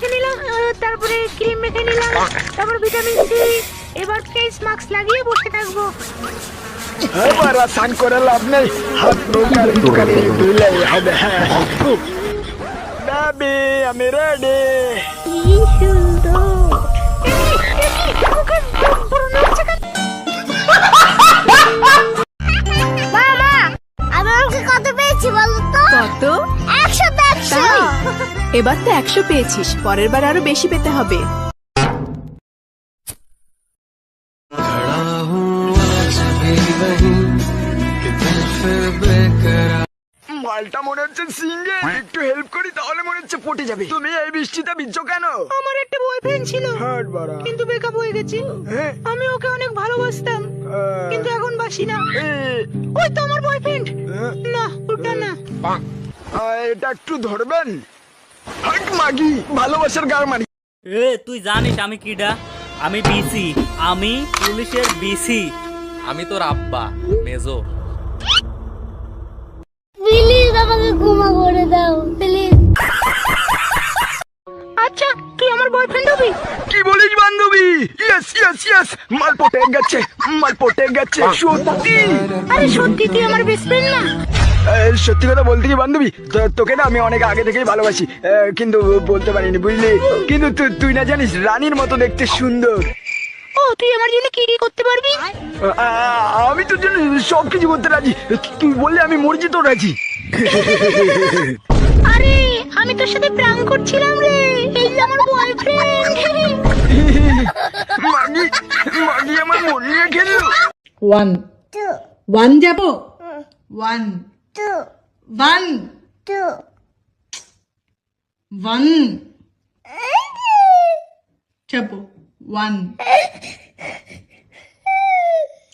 মেখে নিলাম, তারপরে ক্রিম মেখে নিলাম, তারপর ভিটামিন সি। এবার ফেস মাস্ক লাগিয়ে বসে থাকবো। এবার স্নান করে লাভ নেই, হাত মুখ আর একটুখানি ধুইলেই হবে। বেবি আমি রেডি। কি সুন্দর। মামা, আমি অঙ্কে কত পেয়েছি বলো তো? কত? 100 100। এবার তো 100 পেয়েছিস, পরের বার আরো বেশি পেতে হবে। মালটা মনে হচ্ছে সিঙ্গে, একটু হেল্প করি তাহলে মনে হচ্ছে পটে যাবে। তুমি এই বৃষ্টিতে ভিজছো কেন? আমার একটা বয়ফ্রেন্ড ছিল, হাট বাড়া। কিন্তু ব্রেকআপ হয়ে গেছে। হ্যাঁ? আমি ওকে অনেক ভালোবাসতাম, কিন্তু এখন বাসি না। ওই তো আমার বয়ফ্রেন্ড। না ওটা না। এটা একটু ধরবেন? হাট মাগি, ভালোবাসার গার মারি। এ তুই জানিস আমি কিডা? আমি বিসি, আমি পুলিশের বিসি। আমি তোর আব্বা মেজো। প্লিজ আমাকে ক্ষমা করে দাও প্লিজ। আচ্ছা তুই আমার বয়ফ্রেন্ড হবি? কি বলিস বান্ধবী? ইয়েস ইয়েস ইয়েস, মাল পটে গেছে, মাল পটে গেছে সত্যি। আরে সত্যি তুই আমার বেস্ট ফ্রেন্ড না? সত্যি কথা বলতে কি বান্ধবী, তোকে না আমি অনেক আগে থেকেই ভালোবাসি, কিন্তু বলতে পারিনি বুঝলি। কিন্তু তুই না জানিস রানীর মতো দেখতে সুন্দর। ও তুই আমার জন্য কি কি করতে পারবি? আমি তোর জন্য সবকিছু করতে রাজি, তুই বললে আমি মরজি তো রাজি। আরে আমি তোর সাথে প্র্যাঙ্ক করছিলাম রে, এই যে আমার বয়ফ্রেন্ড। মাগি মাগি আমার মন নিয়ে খেললো। 1 2 1 যাবো 1 2 1 2 1 చెప్పు 1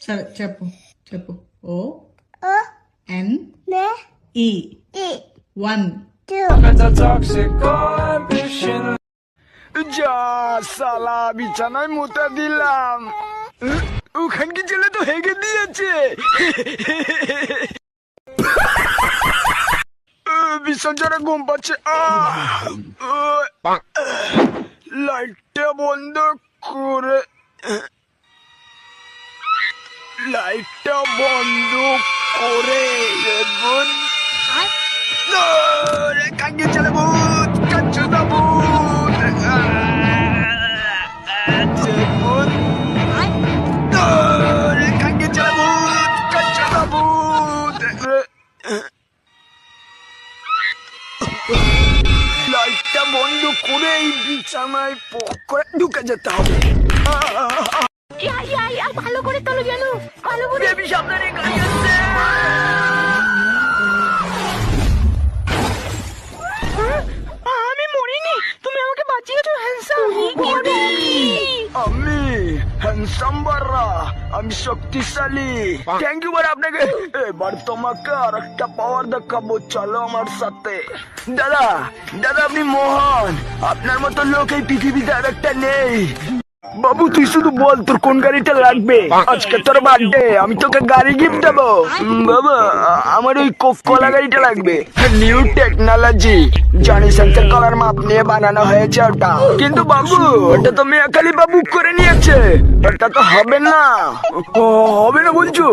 సరే చెప్పు చెప్పు ఓ O ఎన్ N ఈ E 1 2 যা সালা বিছানায় মুতা দিলাম, ওখানকে ছেলে তো হেগে দিয়েছে। ভীষণ জোরে ঘুম পাচ্ছে। লাইটটা বন্ধ করে, লাইটটা বন্ধ করে কাকে চলে ভূত, কাচ্চু দা ভূত, ভূত কাকে চলে ভূত, কাচ্চু দা ভূত। লাইটটা বন্ধ করে এই বিছানায় পক করে ঢুকে যেতে হবে। ভালো করে তোলো যেন, ভালো করে। বেবি সামনে গাড়ি আসছে। আমি মরিনি, তুমি আমাকে বাঁচিয়েছো হ্যান্ডসাম। আমি হ্যান্ডসাম বাররা, আমি শক্তিশালী। থ্যাংক ইউ বারা আপনাকে। এবার তোমাকে আর একটা পাওয়ার দেখাবো, চলো আমার সাথে। দাদা দাদা আপনি মহান, আপনার মতো লোক এই পৃথিবীতে আর একটা নেই। বাবু তুই শুধু বল তোর কোন গাড়িটা লাগবে, আজকে তোর বার্থডে, আমি তোকে গাড়ি গিফট দেবো। বাবা আমার ওই কোক কলা গাড়িটা লাগবে, নিউ টেকনোলজি, জনি সেন্সর কলার মাপ নিয়ে বানানো হয়েছে ওটা। কিন্তু বাবু ওটা তো মেয়াকালি বাবু করে নিয়েছে, ওটা তো হবে না। হবে না বলছো?